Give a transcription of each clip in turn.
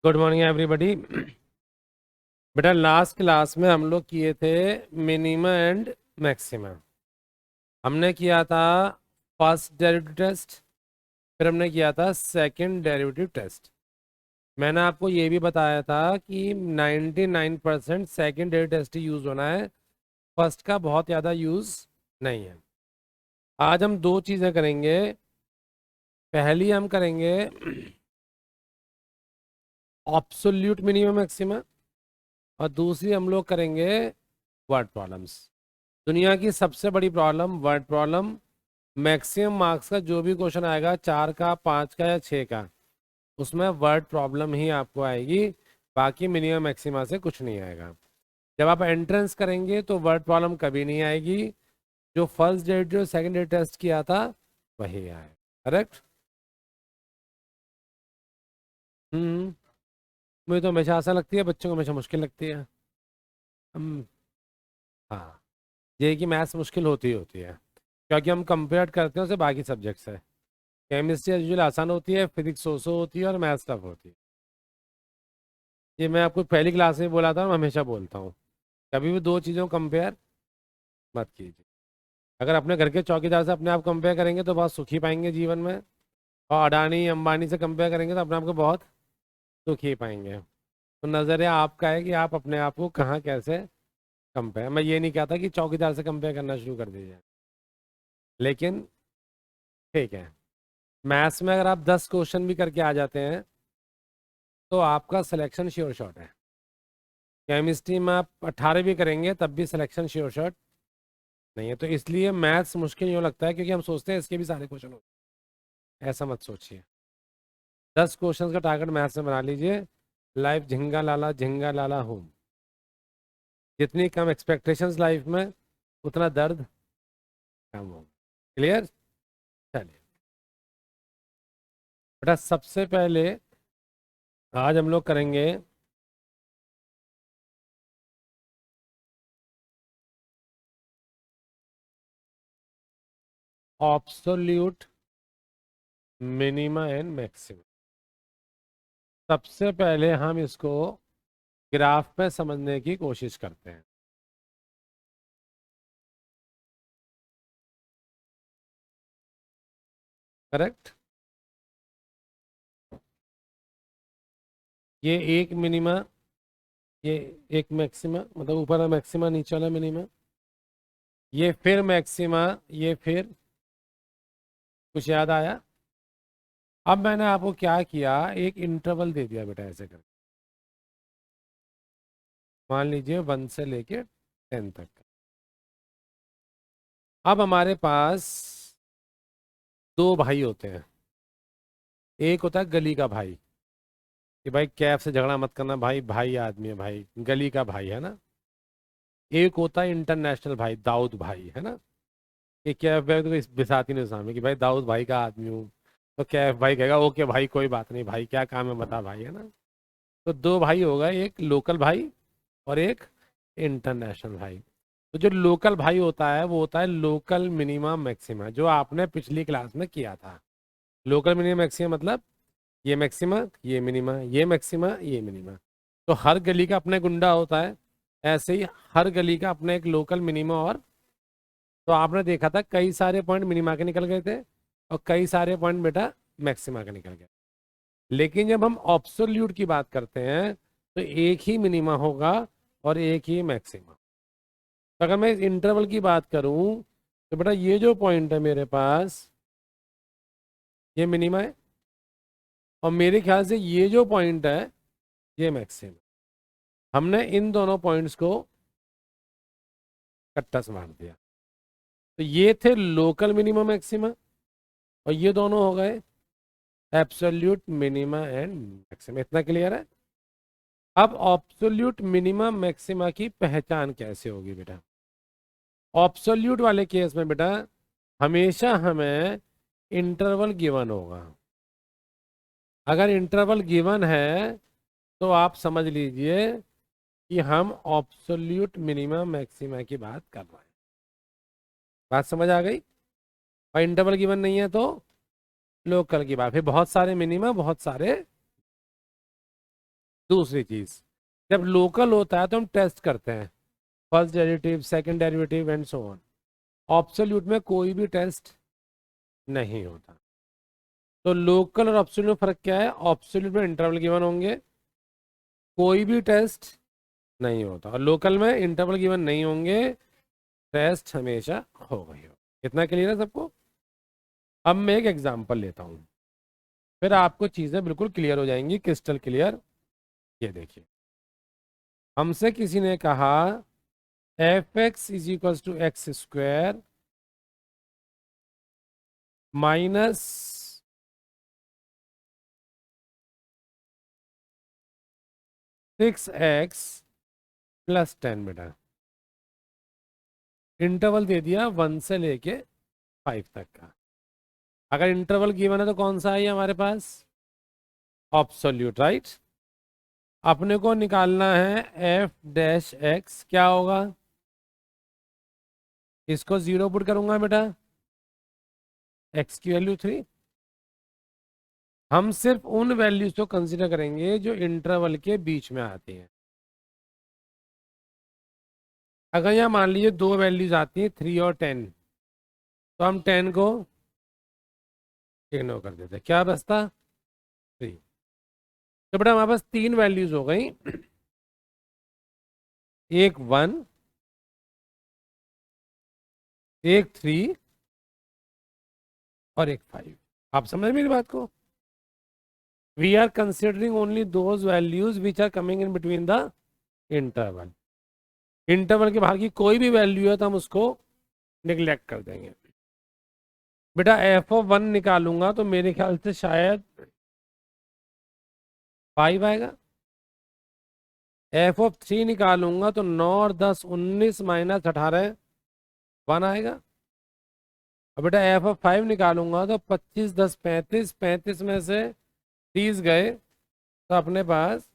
Good morning everybody. बेटा last class में हम लोग किए थे मिनिमा एंड मैक्सिमा। हमने किया था फर्स्ट डेरिवेटिव टेस्ट, फिर हमने किया था सेकंड डेरिवेटिव टेस्ट। मैंने आपको ये भी बताया था कि 99% सेकंड डेरिवेटिव टेस्ट ही यूज़ होना है, फर्स्ट का बहुत ज़्यादा यूज़ नहीं है। आज हम दो चीज़ें करेंगे। पहली हम करेंगे ऑब्सोल्यूट मिनिमम मैक्सिमा, और दूसरी हम लोग करेंगे वर्ड प्रॉब्लम्स। दुनिया की सबसे बड़ी problem word problem. Maximum marks का जो भी क्वेश्चन आएगा, 4 का, 5 का या 6 का, उसमें वर्ड प्रॉब्लम ही आपको आएगी, बाकी मिनिमम मैक्सिमा से कुछ नहीं आएगा। जब आप एंट्रेंस करेंगे तो वर्ड प्रॉब्लम कभी नहीं आएगी। जो फर्स्ट डेट जो सेकंड डेट टेस्ट किया था वही आए। करेक्ट। हम्म। मुझे तो हमेशा आसान लगती है, बच्चों को हमेशा मुश्किल लगती है। हम हाँ, ये कि मैथ्स मुश्किल होती ही होती है, क्योंकि हम कंपेयर करते हैं उसे बाकी सब्जेक्ट से। केमिस्ट्री यूजुअली आसान होती है, फिजिक्स सो होती है, और मैथ्स टफ होती है। ये मैं आपको पहली क्लास में बोला था, मैं हमेशा बोलता हूँ, कभी भी दो चीज़ों को कंपेयर मत कीजिए। अगर अपने घर के चौकीदार से अपने आप कंपेयर करेंगे तो बहुत सुखी पाएंगे जीवन में, और अडानी अंबानी से कंपेयर करेंगे तो अपने आप को बहुत दुखी पाएंगे। तो नज़रिया आपका है कि आप अपने आप को कहाँ कैसे कंपेयर। मैं ये नहीं कहता कि चौकीदार से कंपेयर करना शुरू कर दीजिए, लेकिन ठीक है, मैथ्स में अगर आप 10 क्वेश्चन भी करके आ जाते हैं तो आपका सिलेक्शन श्योर शॉट है। केमिस्ट्री में आप 18 भी करेंगे तब भी सिलेक्शन श्योर शॉट नहीं है। तो इसलिए मैथ्स मुश्किल यूँ लगता है क्योंकि हम सोचते हैं इसके भी सारे क्वेश्चन हो। ऐसा मत सोचिए। 10 क्वेश्चन का टारगेट मैथ्स में बना लीजिए। लाइफ झिंगा लाला होम। जितनी कम एक्सपेक्टेशंस लाइफ में, उतना दर्द कम हो। क्लियर। चलिए बेटा, सबसे पहले आज हम लोग करेंगे ऑब्सोल्यूट मिनिमा एंड मैक्सिमा। सबसे पहले हम इसको ग्राफ पे समझने की कोशिश करते हैं। करेक्ट। ये एक मिनिमा, ये एक मैक्सिमा, मतलब ऊपर वाला मैक्सिमा, नीचे वाला मिनिमा, ये फिर मैक्सिमा, ये फिर। कुछ याद आया? अब मैंने आपको क्या किया, एक इंटरवल दे दिया बेटा, ऐसे कर। मान लीजिए 1 से लेके 10 तक का। अब हमारे पास दो भाई होते हैं। एक होता है गली का भाई, कि भाई कैफ से झगड़ा मत करना भाई, भाई आदमी है, भाई गली का भाई है ना। एक होता है इंटरनेशनल भाई, दाऊद भाई है ना। ये कैफ भाई तो इस बिसाती नहीं सामने कि भाई दाऊद भाई का आदमी हूँ, तो कैफ भाई कहेगा ओके भाई कोई बात नहीं भाई, क्या काम है बता भाई, है ना। तो दो भाई होगा, एक लोकल भाई और एक इंटरनेशनल भाई। तो जो लोकल भाई होता है वो होता है लोकल मिनिमम मैक्सिमा, जो आपने पिछली क्लास में किया था। लोकल मिनिमम मैक्सिमा मतलब ये मैक्सिमा, ये मिनिमा, ये मैक्सिमा, ये मिनिमा। तो हर गली का अपने गुंडा होता है, ऐसे ही हर गली का अपने एक लोकल मिनिमा। और तो आपने देखा था कई सारे पॉइंट मिनिमा के निकल गए थे, और कई सारे पॉइंट बेटा मैक्सिमा के निकल गए। लेकिन जब हम ऑब्सोल्यूट की बात करते हैं तो एक ही मिनिमा होगा और एक ही मैक्सिमा। तो अगर मैं इस इंटरवल की बात करूं तो बेटा ये जो पॉइंट है मेरे पास, ये मिनिमा है, और मेरे ख्याल से ये जो पॉइंट है ये मैक्सिमा। हमने इन दोनों पॉइंट्स को कट्टा से मार दिया। तो ये थे लोकल मिनिमम मैक्सिमा, और ये दोनों हो गए एब्सोल्यूट मिनिमा एंड मैक्सिमा। इतना क्लियर है? अब ऑब्सोल्यूट मिनिमम मैक्सिमा की पहचान कैसे होगी बेटा? ऑब्सोल्यूट वाले केस में बेटा हमेशा हमें इंटरवल गिवन होगा। अगर इंटरवल गिवन है तो आप समझ लीजिए कि हम ऑब्सोल्यूट मिनिमम मैक्सिमा की बात कर रहे हैं। बात समझ आ गई? और इंटरवल गिवन नहीं है तो लोकल की बात। फिर बहुत सारे मिनिमम, बहुत सारे। दूसरी चीज, जब लोकल होता है तो हम टेस्ट करते हैं, first derivative, second derivative and so on. Absolute में कोई भी टेस्ट नहीं होता। तो लोकल और ऑब्सोल्यूट में फर्क क्या है? ऑब्सोल्यूट में इंटरवल गिवन होंगे, कोई भी टेस्ट नहीं होता, और लोकल में इंटरवल गिवन नहीं होंगे, टेस्ट हमेशा होगा ही होगा। कितना क्लियर है सबको? अब मैं एक एग्जांपल लेता हूँ, फिर आपको चीज़ें बिल्कुल क्लियर हो जाएंगी, क्रिस्टल क्लियर। ये देखिए, हमसे किसी ने कहा F x is equal to x square minus 6x plus 10 बेटा। इंटरवल दे दिया 1 से लेके 5 तक का। अगर इंटरवल गिवन है तो कौन सा है हमारे पास? Absolute, right. अपने को निकालना है एफ डैश एक्स, क्या होगा? इसको 0 पुट करूंगा बेटा, एक्स की वैल्यू 3। हम सिर्फ उन वैल्यूज को कंसीडर करेंगे जो इंटरवल के बीच में आती हैं। अगर यहाँ मान लीजिए दो वैल्यूज आती हैं 3 और 10, तो हम 10 को इग्नोर कर देते, क्या बचता? 3। तो बेटा हमारे पास तीन वैल्यूज हो गई, एक 1, एक 3 और एक 5। आप समझ मेरी बात को? We are considering only those values which are coming in between the interval. Interval के बाहर की कोई भी वैल्यू है तो हम उसको निग्लेक्ट कर देंगे। बेटा एफ ऑफ 1 निकालूंगा तो मेरे ख्याल से शायद 5 आएगा। एफ ऑफ 3 निकालूंगा तो 9 और 10 19 माइनस 18 1 आएगा। अब बेटा एफ ऑफ 5 निकालूंगा तो 25 10 35, 35 में से 30 गए तो अपने पास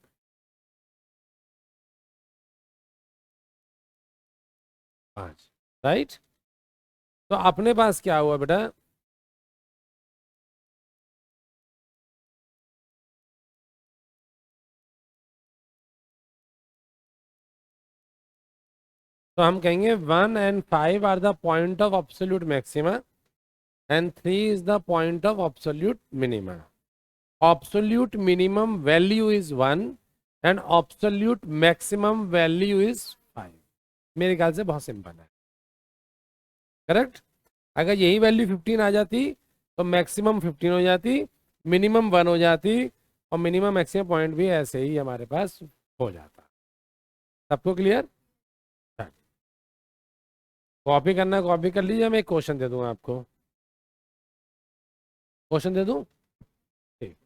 5, राइट। तो अपने पास क्या हुआ बेटा? तो हम कहेंगे 1 and 5 are the point of absolute maxima and 3 is the point of absolute minima. Absolute minimum value is 1 and absolute maximum value is 5। मेरे ख्याल से बहुत सिंपल है, करेक्ट। अगर यही वैल्यू 15 आ जाती तो मैक्सिमम 15 हो जाती, मिनिमम 1 हो जाती, और मिनिमम मैक्सिमम पॉइंट भी ऐसे ही हमारे पास हो जाता। सबको क्लियर? कॉपी करना कॉपी कर लीजिए, मैं एक क्वेश्चन दे दूंगा आपको। क्वेश्चन दे दूं? ठीक।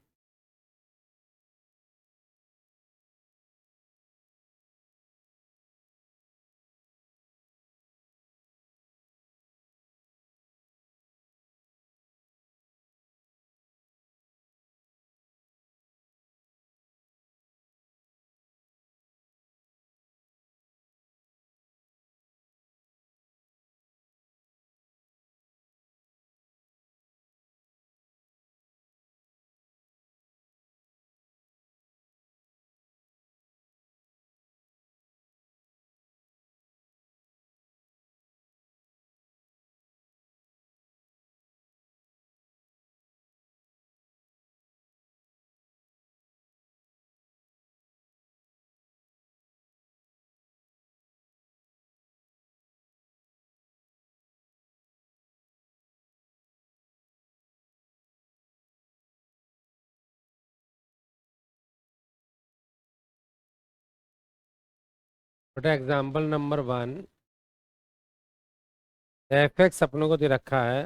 बेटा एग्जाम्पल नंबर 1, एफ एक्स अपनों को दे रखा है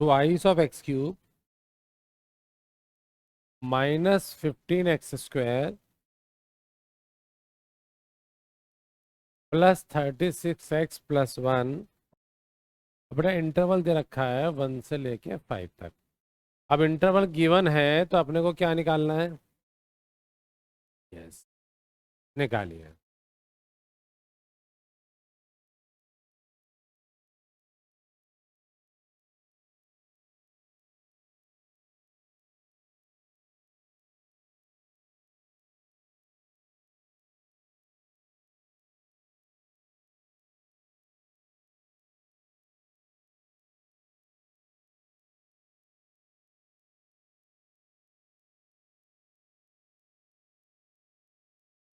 twice of x cube minus 15x² plus 36x plus 1। अपना इंटरवल दे रखा है 1 से लेके 5 तक। अब इंटरवल गिवन है तो अपने को क्या निकालना है? यस, निकालिए।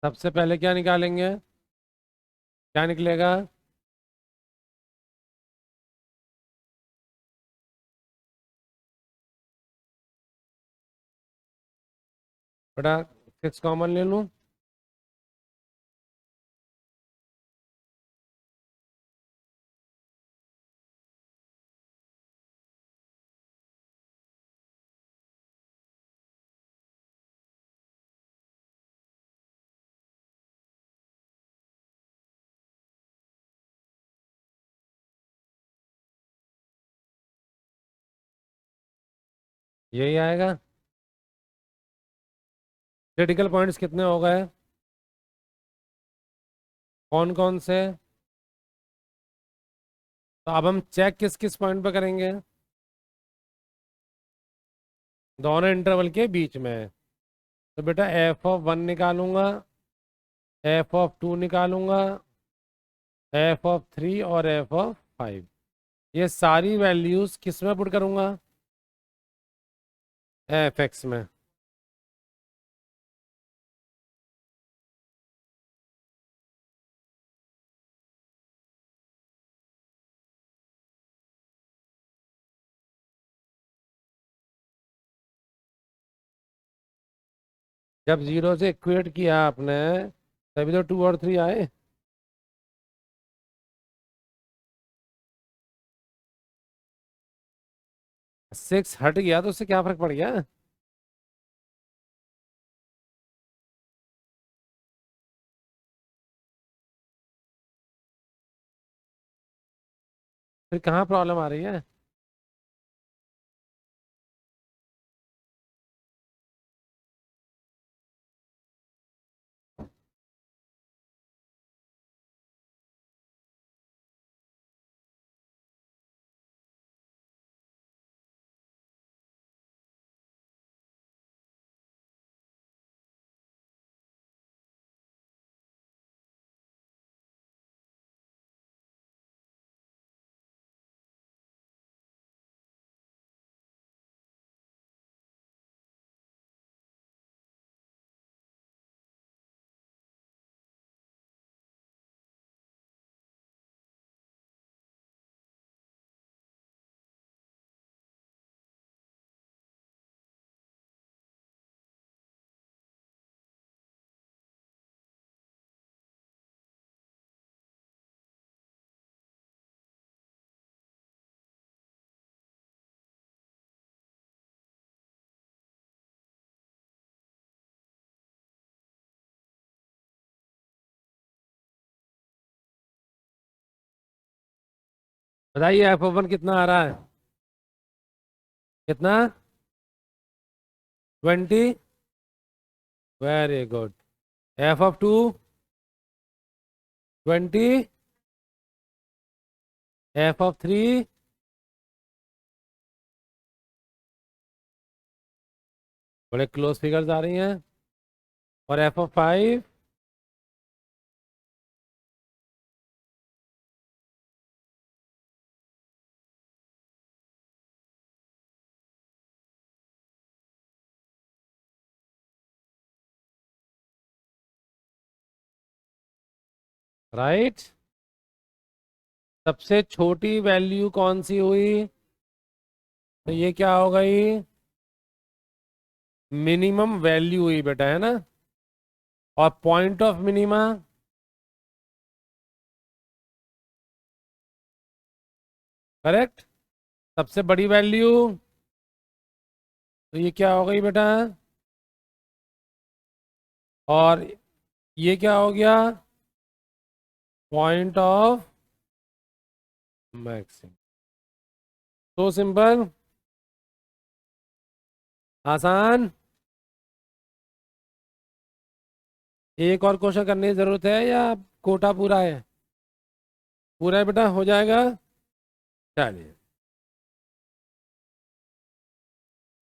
सबसे पहले क्या निकालेंगे? क्या निकलेगा? बेटा 6 कॉमन ले लूं? यही आएगा। क्रिटिकल पॉइंट्स कितने हो गए? कौन कौन से? तो अब हम चेक किस किस पॉइंट पे करेंगे? दोनों इंटरवल के बीच में। तो बेटा f(1) निकालूंगा, f(2) निकालूंगा, f(3) और f(5). ये सारी वैल्यूज किस में पुट करूंगा? f(x) में। जब 0 से इक्वेट किया आपने, तभी तो 2 और 3 आए। सिक्स हट गया तो उससे क्या फर्क पड़ गया? फिर कहाँ प्रॉब्लम आ रही है? बताइए f(1) कितना आ रहा है? कितना? 20। Very good. f(2) 20। f(3) बड़े क्लोज फिगर्स आ रही हैं। और f(5) राइट। सबसे छोटी वैल्यू कौन सी हुई? तो ये क्या हो गई? मिनिमम वैल्यू हुई बेटा, है ना? और पॉइंट ऑफ मिनिमा? करेक्ट। सबसे बड़ी वैल्यू? तो ये क्या हो गई बेटा? और ये क्या हो गया? Point of maximum. तो सिंपल। आसान। एक और क्वेश्चन करने की जरूरत है या कोटा पूरा है? पूरा है बेटा, हो जाएगा। चलिए।